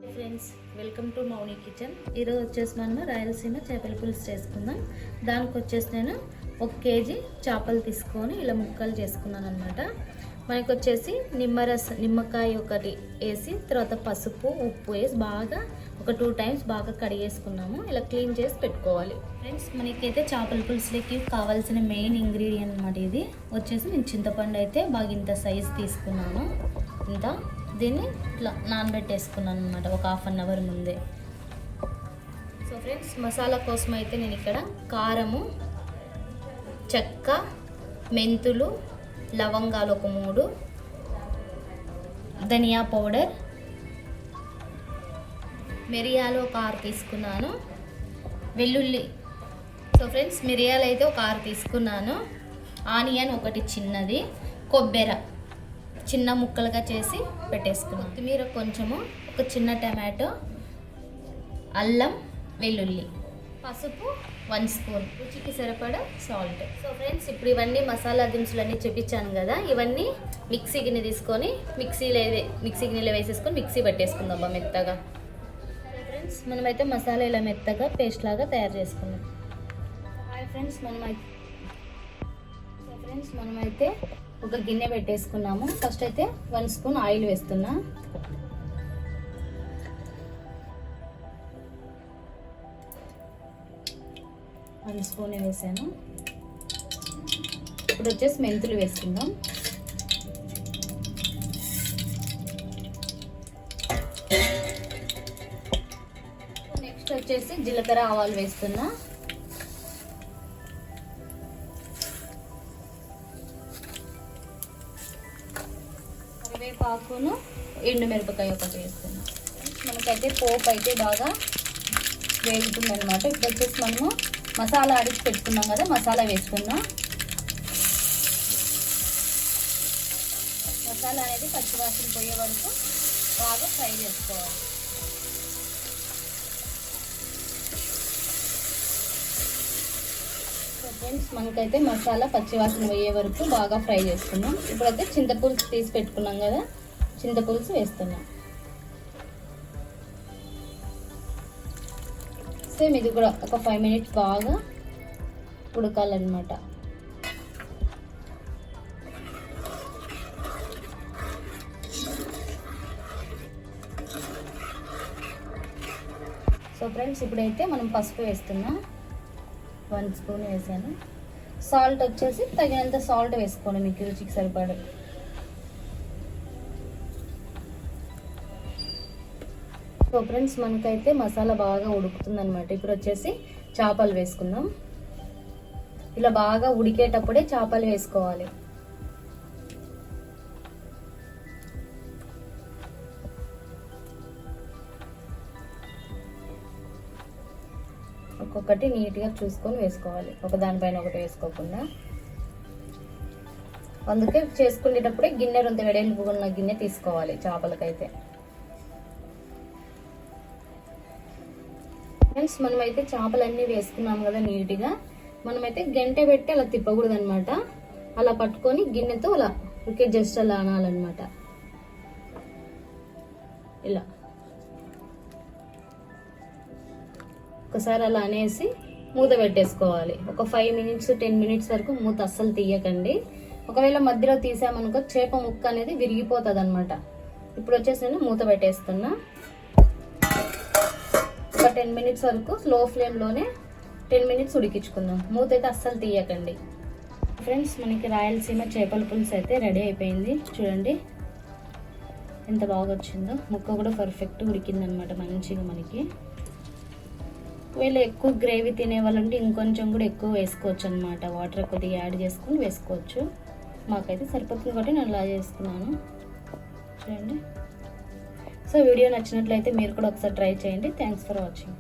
Friends, welcome to Mouni kitchen. ఈరోజు వచ్చేసి మనం రాయలసీమ చేపల పులుసు చేసుకుందాం. దానికి వచ్చేసి నేను 1 కేజీ చేపలు తీసుకొని ఇలా ముక్కలు చేసుకున్నాను అనమాట. మనకి వచ్చేసి నిమ్మకాయ ఒకటి వేసి తర్వాత పసుపు ఉప్పు వేసి బాగా ఒక 2 టైమ్స్ బాగా కడిగేసుకున్నాము. ఇలా క్లీన్ చేసి పెట్టుకోవాలి. ఫ్రెండ్స్, మనకైతే చేపల పులుసులకి కావాల్సిన మెయిన్ ఇంగ్రీడియంట్ అనమాట. ఇది వచ్చేసి నేను చింతపండు అయితే బాగా ఇంత సైజు తీసుకున్నాను. ఇంత దీన్ని ఇట్లా నానబెట్టేసుకున్నాను అనమాట ఒక 1/2 అవర్ ముందే. సో ఫ్రెండ్స్, మసాలా కోసం అయితే నేను ఇక్కడ కారము, చెక్క, మెంతులు, లవంగాలు ఒక 3, ధనియా పౌడర్, మిరియాలు ఒక 6 తీసుకున్నాను, వెల్లుల్లి. సో ఫ్రెండ్స్, మిరియాలు అయితే ఒక 6 తీసుకున్నాను, ఆనియన్ ఒకటి చిన్నది, కొబ్బరి చిన్న ముక్కలుగా చేసి పెట్టేసుకున్నాను, కొత్తిమీర కొంచెము, ఒక చిన్న టమాటో, అల్లం, వెల్లుల్లి, పసుపు 1 స్పూన్, రుచికి సరిపడా సాల్ట్. సో ఫ్రెండ్స్, ఇప్పుడు ఇవన్నీ మసాలా దినుసులన్నీ చూపించాను కదా, ఇవన్నీ మిక్సీ గిన్నె తీసుకొని మిక్సీ గిన్నెలో వేసేసుకొని మిక్సీ పెట్టేసుకుందాం మెత్తగా. ఫ్రెండ్స్, మనమైతే మసాలా ఇలా మెత్తగా పేస్ట్ లాగా తయారు చేసుకుందాం. ఫ్రెండ్స్, మనమైతే ఒక గిన్నె పెట్టేసుకున్నాము. ఫస్ట్ అయితే 1 స్పూన్ ఆయిల్ వేస్తున్నా. వన్ స్పూన్ వేసాను. ఇప్పుడు వచ్చేసి మెంతులు వేసుకుందాం. నెక్స్ట్ వచ్చేసి జీలకర్ర ఆవాలు వేస్తున్నా. కరివేపాకును ఎండుమిరపకాయ ఒకటి వేస్తున్నాం. మనకైతే పోపు అయితే బాగా వేగుతుంది అనమాట. ఇప్పుడు వచ్చేసి మనము మసాలా అడిగి పెట్టుకున్నాం కదా, మసాలా వేసుకున్నాం. మసాలా అనేది పచ్చివాసన పోయే వరకు బాగా ఫ్రై చేసుకోవాలి. ఫ్రెండ్స్, మనకైతే మసాలా పచ్చివాసన పోయే వరకు బాగా ఫ్రై చేసుకున్నాం. ఇప్పుడైతే చింతపులుసు తీసి పెట్టుకున్నాం కదా, చింతపులుసు వేస్తున్నాం. సేమ్ ఇది కూడా ఒక 5 మినిట్స్ బాగా ఉడకాలన్నమాట. సో ఫ్రెండ్స్, ఇప్పుడైతే మనం పసుపు వేస్తున్నాం. 1 స్పూన్ వేసాను. సాల్ట్ వచ్చేసి తగినంత సాల్ట్ వేసుకోండి, మీకు రుచికి సరిపడ. సో ఫ్రెండ్స్, మనకైతే మసాలా బాగా ఉడుకుతుంది అనమాట. ఇప్పుడు వచ్చేసి చేపలు వేసుకుందాం. ఇలా బాగా ఉడికేటప్పుడే చేపలు వేసుకోవాలి. ఒక్కొక్కటి నీట్గా చూసుకొని వేసుకోవాలి, ఒక దానిపైన ఒకటి వేసుకోకుండా. అందుకే చేసుకునేటప్పుడే గిన్నె రొంత వెడల్పుగా ఉన్న గిన్నె తీసుకోవాలి చేపలకైతే. ఫ్రెండ్స్, మనమైతే చేపలన్నీ వేసుకున్నాం కదా నీట్గా. మనమైతే గంటె పెట్టి అలా తిప్పకూడదు అనమాట. అలా పట్టుకొని గిన్నెతో అలా జస్ట్ అలా అనాలన్నమాట. ఇలా ఒకసారి అలా అనేసి మూత పెట్టేసుకోవాలి. ఒక 5 మినిట్స్ 10 మినిట్స్ వరకు మూత అస్సలు తీయకండి. ఒకవేళ మధ్యలో తీసామనుకో చేప ముక్క అనేది విరిగిపోతుంది అనమాట. ఇప్పుడు వచ్చేసి నేను మూత పెట్టేస్తున్నా. ఒక 10 మినిట్స్ వరకు స్లో ఫ్లేమ్లోనే 10 మినిట్స్ ఉడికించుకుందాం. మూత అయితే అస్సలు తీయకండి. ఫ్రెండ్స్, మనకి రాయలసీమ చేపల పులుసు అయితే రెడీ అయిపోయింది. చూడండి ఎంత బాగా వచ్చిందో. ముక్క కూడా పర్ఫెక్ట్ ఉడికిందనమాట మంచిగా. మనకి ఒకవేళ ఎక్కువ గ్రేవీ తినే వాళ్ళంటే ఇంకొంచెం కూడా ఎక్కువ వేసుకోవచ్చు అనమాట. వాటర్ కొద్దిగా యాడ్ చేసుకుని వేసుకోవచ్చు. మాకైతే సరిపోతుంది కాబట్టి నేను అలా చేసుకున్నాను. చూడండి. సో వీడియో నచ్చినట్లయితే మీరు కూడా ఒకసారి ట్రై చేయండి. Thanks for watching.